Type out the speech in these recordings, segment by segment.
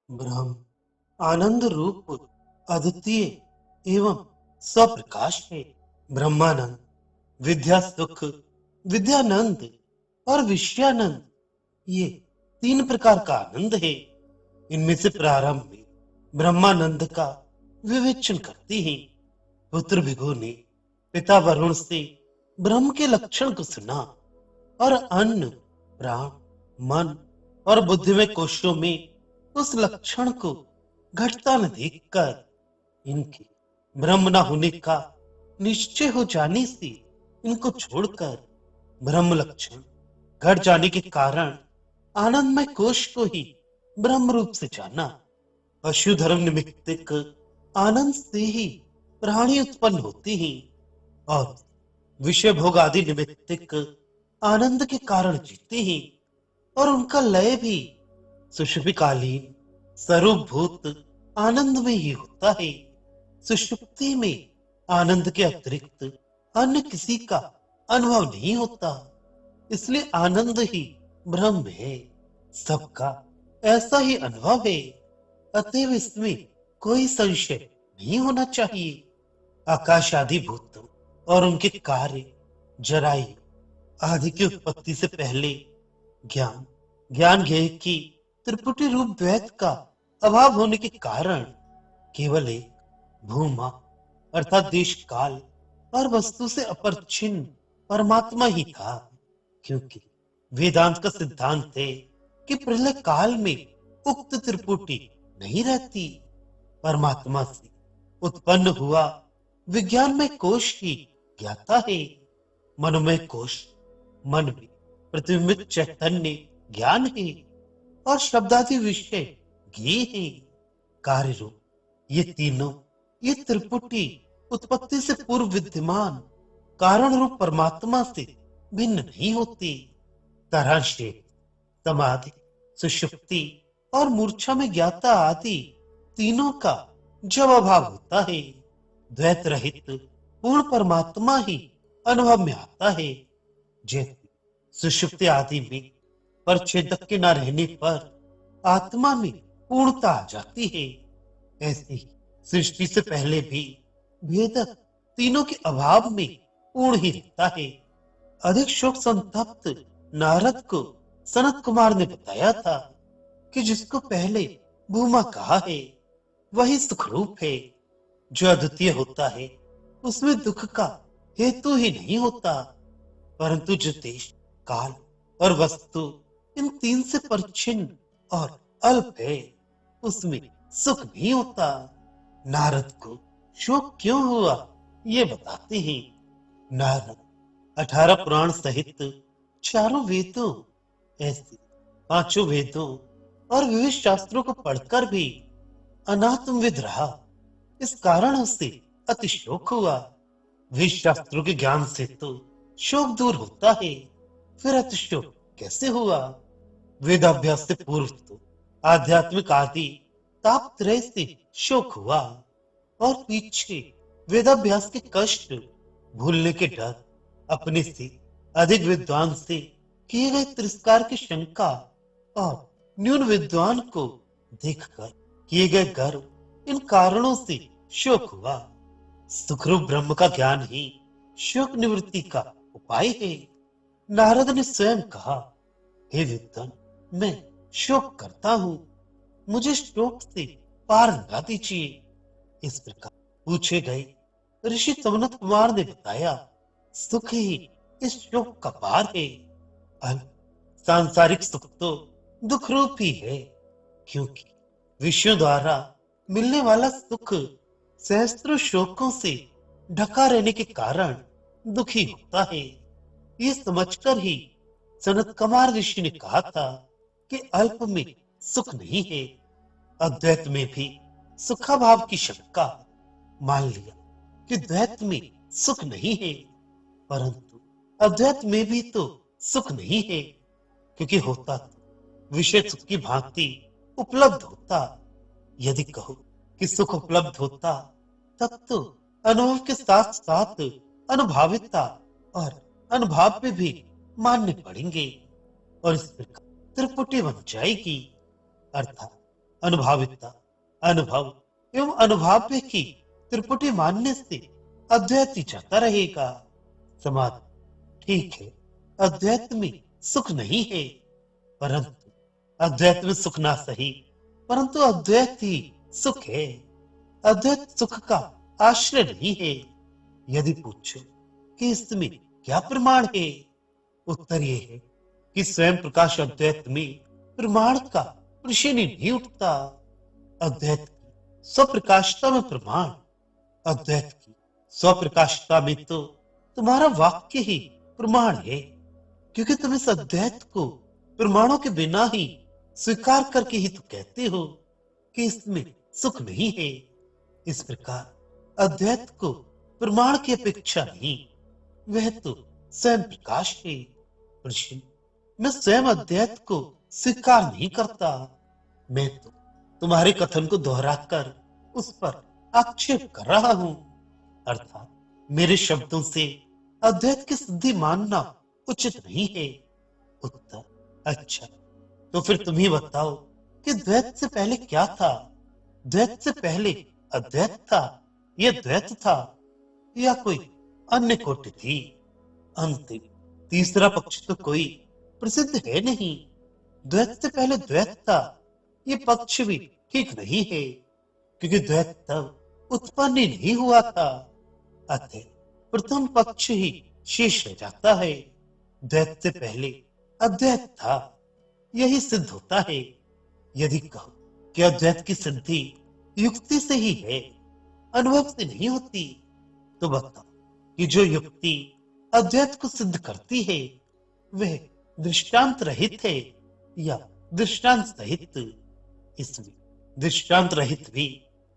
ब्रह्म आनंद रूप अद्वितीय एवं स्वप्रकाश है। ब्रह्मानंद विद्या सुख, विद्यानंद और विषयानंद, ये तीन प्रकार का आनंद है। इनमें से प्रारंभ में ब्रह्मानंद का विवेचन करते हैं। पुत्र भृगु ने पिता वरुण से ब्रह्म के लक्षण को सुना और अन्न, प्राण, मन और बुद्धि में कोशों में उस लक्षण को घटता न देखकर इनके ब्रह्म न होने का निश्चय हो जाने से इनको छोड़कर ब्रह्म लक्षण घट जाने के कारण आनंदमय कोश को ही ब्रह्म रूप से जाना। पशु धर्म निमित्तिक आनंद से ही प्राणी उत्पन्न होते हैं और विषय भोग आदि निमित्तिक आनंद के कारण जीते हैं और उनका लय भी सुषुप्तिकालीन स्वरूपभूत आनंद में ही होता है। सुषुप्ति में आनंद के अतिरिक्त अन्य किसी का अनुभव नहीं होता, इसलिए आनंद ही ब्रह्म है। सबका ऐसा ही अनुभव है, अतएव इसमें कोई संशय नहीं होना चाहिए। आकाश आदि भूतों और उनके कार्य, जरायु आदि की उत्पत्ति से पहले ज्ञान ज्ञान ज्ञेय की त्रिपुटी रूप द्वैत का अभाव होने के कारण केवल एक भूमा अर्थात देश काल और वस्तु से अपरिच्छिन्न परमात्मा ही था। क्योंकि वेदांत का सिद्धांत है कि प्रलय काल में उक्त त्रिपुटी नहीं रहती। परमात्मा से उत्पन्न हुआ विज्ञान में कोश ही ज्ञाता है। मनोमय कोश मन में प्रतिबिंबित चैतन्य ज्ञान है और शब्दादि विषय ज्ञेय है। कार्य रूप ये तीनों, ये त्रिपुटी उत्पत्ति से पूर्व विद्यमान कारण रूप परमात्मा से भिन्न नहीं होती। तरह से समाधि, सुषुप्ति और मूर्छा में ज्ञाता आदि तीनों का जब अभाव होता है, द्वैत रहित पूर्ण परमात्मा ही अनुभव में आता है। जैसे सुषुप्ति आदि में परच्छेदक के न रहने पर आत्मा में पूर्णता आ जाती है, ऐसे ही सृष्टि से पहले भी भेदक तीनों के अभाव में पूर्ण ही रहता है। अधिक शोक संतप्त नारद को सनत कुमार ने बताया था कि जिसको पहले भूमा कहा है वही सुखरूप है। जो अद्वितीय होता है उसमें दुख का हेतु ही नहीं होता, परंतु जो देश काल और वस्तु इन तीन से परिच्छिन्न और अल्प है उसमें सुख नहीं होता। नारद को शोक क्यों हुआ ये बताते हैं। नारद 18 पुराण सहित चारों वेदों, ऐसे पांचों वेदों और विविध शास्त्रों को पढ़कर भी अनात्मविद रहा। इस कारण उसे अति शोक हुआ। वेद शास्त्रों के ज्ञान से तो शोक दूर होता है, फिर अति शोक कैसे हुआ। वेदाभ्यास से पूर्व तो आध्यात्मिक आदि तापत्रय से शोक हुआ और पीछे वेदाभ्यास के कष्ट, भूलने के डर, अपने से अधिक विद्वान से किए गए तिरस्कार की शंका और न्यून विद्वान को देखकर किए गए गर्व, इन कारणों से शोक हुआ। सुखरूप ब्रह्म का ज्ञान ही शोक निवृत्ति का उपाय है। नारद ने स्वयं कहा, हे विद्वान, मैं शोक करता हूं, मुझे शोक से पार लगा दीजिए। इस प्रकार पूछे गए ऋषि समनत कुमार ने बताया, सुख ही इस शोक का पार है। सांसारिक सुख तो दुख रूप ही है, क्योंकि विषयों द्वारा मिलने वाला सुख सहस्त्रों शोकों से ढका रहने के कारण दुखी होता है। ये समझकर ही सनत कुमार ऋषि ने कहा था कि अल्प में सुख नहीं है। अद्वैत में भी सुखाभाव की शंका, मान लिया कि द्वैत में सुख नहीं है, परंतु अद्वैत में भी तो सुख नहीं है, क्योंकि होता तो विषय सुख की भांति उपलब्ध होता। यदि कहो कि सुख उपलब्ध होता तब तो अनुभव के साथ साथ अनुभाविता और अनुभाव पे भी मानने पड़ेंगे और इस प्रकार त्रिपुटी बन जाएगी। अर्थात अनुभाविता, अनुभव एवं अनुभाव्य की त्रिपुटी मानने से अद्वैत ही जाता रहेगा। समाधि, ठीक है, अद्वैत में सुख नहीं है, परंतु अद्वैत में सुख ना सही, परंतु अद्वैत ही सुख है। अद्वैत सुख का आश्रय नहीं है। यदि पूछो कि इसमें क्या प्रमाण है, उत्तर ये है कि स्वयं प्रकाश अद्वैत में प्रमाण का प्रश्न ही नहीं उठता। अद्वैत की स्वप्रकाशता में प्रमाण, अद्वैत की स्वप्रकाशता में तो तुम्हारा वाक्य ही प्रमाण है, क्योंकि तुम इस अद्वैत को प्रमाणों के बिना ही स्वीकार करके ही तो कहते हो कि इसमें सुख नहीं है। इस प्रकार अद्वैत को प्रमाण की अपेक्षा नहीं, वह तो स्वयं प्रकाश है। प्रश्न, मैं स्वयं अद्वैत को स्वीकार नहीं करता, मैं तो तुम्हारे कथन को दोहराकर उस पर आक्षेप कर रहा हूं। अर्थात मेरे शब्दों से अद्वैत की सिद्धि मानना उचित नहीं है। उत्तर, अच्छा, तो फिर तुम ही बताओ कि द्वैत से पहले क्या था? द्वैत से पहले अद्वैत था, यह द्वैत था, या कोई अन्य कोटि थी? अंतिम तीसरा पक्ष तो कोई प्रसिद्ध है नहीं। द्वैत से पहले द्वैत था, ये पक्ष भी ठीक नहीं है, क्योंकि द्वैत तब उत्पन्न ही नहीं हुआ था। अतः प्रथम पक्ष ही शेष रह जाता है। द्वैत से पहले अद्वैत था, यही सिद्ध होता है। यदि कहो कि अद्वैत की सिद्धि युक्ति से ही है, अनुभव से नहीं होती, तो बताओ कि जो युक्ति अद्वैत को सिद्ध करती है वह दृष्टांत रहित है या दृष्टांत सहित? इसमें दृष्टांत रहित भी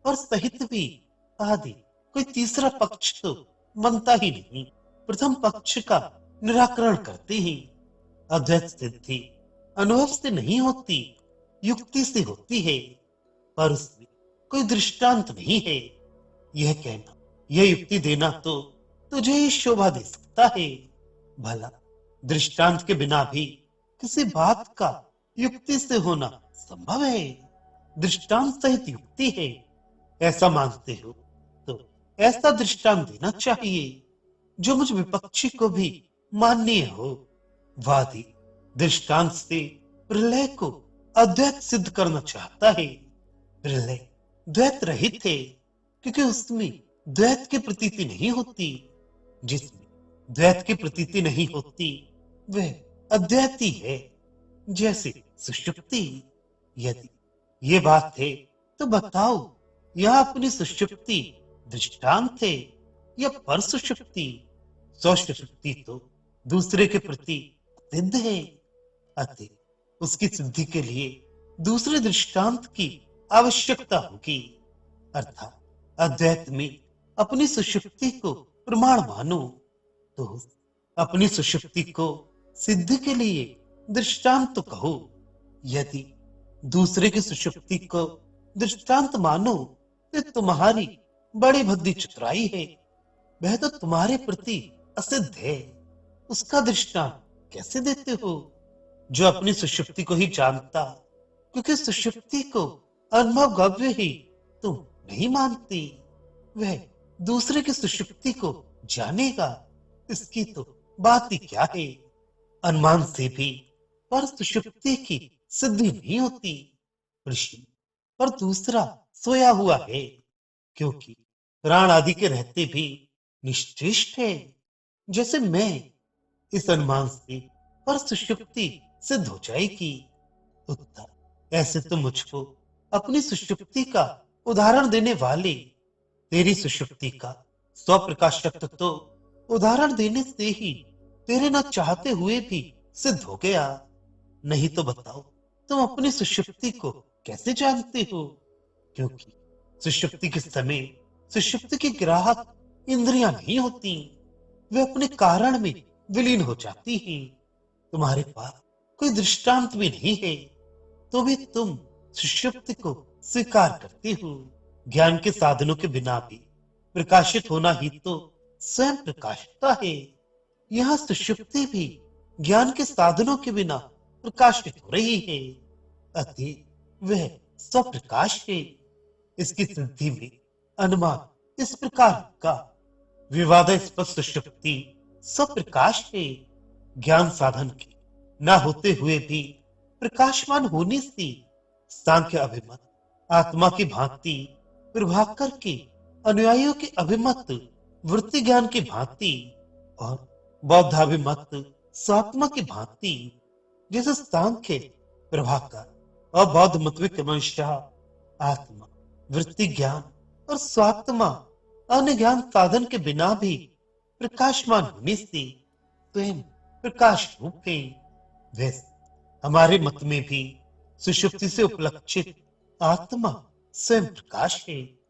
और सहित भी आदि कोई तीसरा पक्ष तो बनता ही नहीं। प्रथम पक्ष का निराकरण करते ही अद्वैत सिद्धि अनुभव से नहीं होती, युक्ति से होती है, पर उसमें कोई दृष्टांत नहीं है। यह कहना, यह युक्ति देना तो तुझे ही शोभा दे सकता है। भला दृष्टांत के बिना भी किसी बात का युक्ति से होना संभव है? दृष्टांत सहित युक्ति है ऐसा मानते हो तो ऐसा दृष्टांत देना चाहिए जो मुझ विपक्षी को भी माननीय हो। वादी दृष्टांत से प्रलय को अद्वैत सिद्ध करना चाहता है। प्रलय द्वैत रहित है, क्योंकि उसमें द्वैत की प्रतीति नहीं होती। जिसमें द्वैत की प्रतीति नहीं होती वह अद्वैती है, जैसे सुषुप्ति। यदि ये बात है तो बताओ, यह अपनी सुषुप्ति दृष्टांत है या पर सुषुप्ति? सुषुप्ति तो दूसरे के प्रति सिद्ध है, अतः उसकी सिद्धि के लिए दूसरे दृष्टांत की आवश्यकता होगी। अर्थात अद्वैत में अपनी सुषुप्ति को प्रमाण मानो, तो अपनी सुषुप्ति को सिद्धि के लिए दृष्टांत तो कहो। यदि दूसरे की सुषुप्ति को दृष्टांत मानो तो तुम्हारी बड़ी भद्दी चतुराई है। वह तो तुम्हारे प्रति असिद्ध है, उसका दृष्टांत कैसे देते हो? जो अपनी सुषुप्ति को ही जानता, क्योंकि सुषुप्ति को अनुभव गव्य ही तुम नहीं मानती, वह दूसरे की सुषुप्ति को जानेगा, इसकी तो बात ही क्या है? अनुमान से भी पर सुषुप्ति की सिद्धि नहीं होती। ऋषि पर दूसरा सोया हुआ है, क्योंकि प्राण आदि के रहते भी निश्चेष्ट है। जैसे मैं, इस अनुमान से पर सुषुप्ति सिद्ध हो जाएगी। उत्तर, ऐसे तो मुझको अपनी सुषुप्ति का उदाहरण देने वाले तेरी सुषुप्ति का स्वप्रकाशत्व तो उदाहरण देने से ही तेरे न चाहते हुए भी सिद्ध हो गया। नहीं तो बताओ, तुम अपनी सुषुप्ति को कैसे जानते हो? क्योंकि सुषुप्ति के समय सुषुप्ति की ग्राहक इंद्रियां नहीं होती, वे अपने कारण में विलीन हो जाती हैं। तुम्हारे पास कोई दृष्टांत भी नहीं है, तो भी तुम सुषुप्ति को स्वीकार करते हो। ज्ञान के साधनों के बिना भी प्रकाशित होना ही तो स्वयं प्रकाशता है। यहाँ सुषुप्ति भी ज्ञान के साधनों के बिना प्रकाशित हो रही है, अतः वह स्वप्रकाश है। इसकी सिद्धि में अनुमान इस प्रकार का विवादास्पद सुषुप्ति स्वप्रकाश है। ज्ञान साधन के न होते हुए भी प्रकाशमान होने से सांख्य अभिमत आत्मा की भांति प्रभाकर के अनुयायियों के अभिमत वृत्ति ज्ञान की भांति और बौद्धाभिमत स्वात्मा की भांति, जैसे सांख्य प्रभाकर और बौद्ध मत क्रमशः आत्मा वृत्ति ज्ञान और स्वात्मा अन्य ज्ञान साधन के बिना भी प्रकाशमान होने से स्वयं प्रकाश रूप है। वैसे हमारे मत में भी सुषुप्ति से उपलक्षित आत्मा स्वयं प्रकाश है।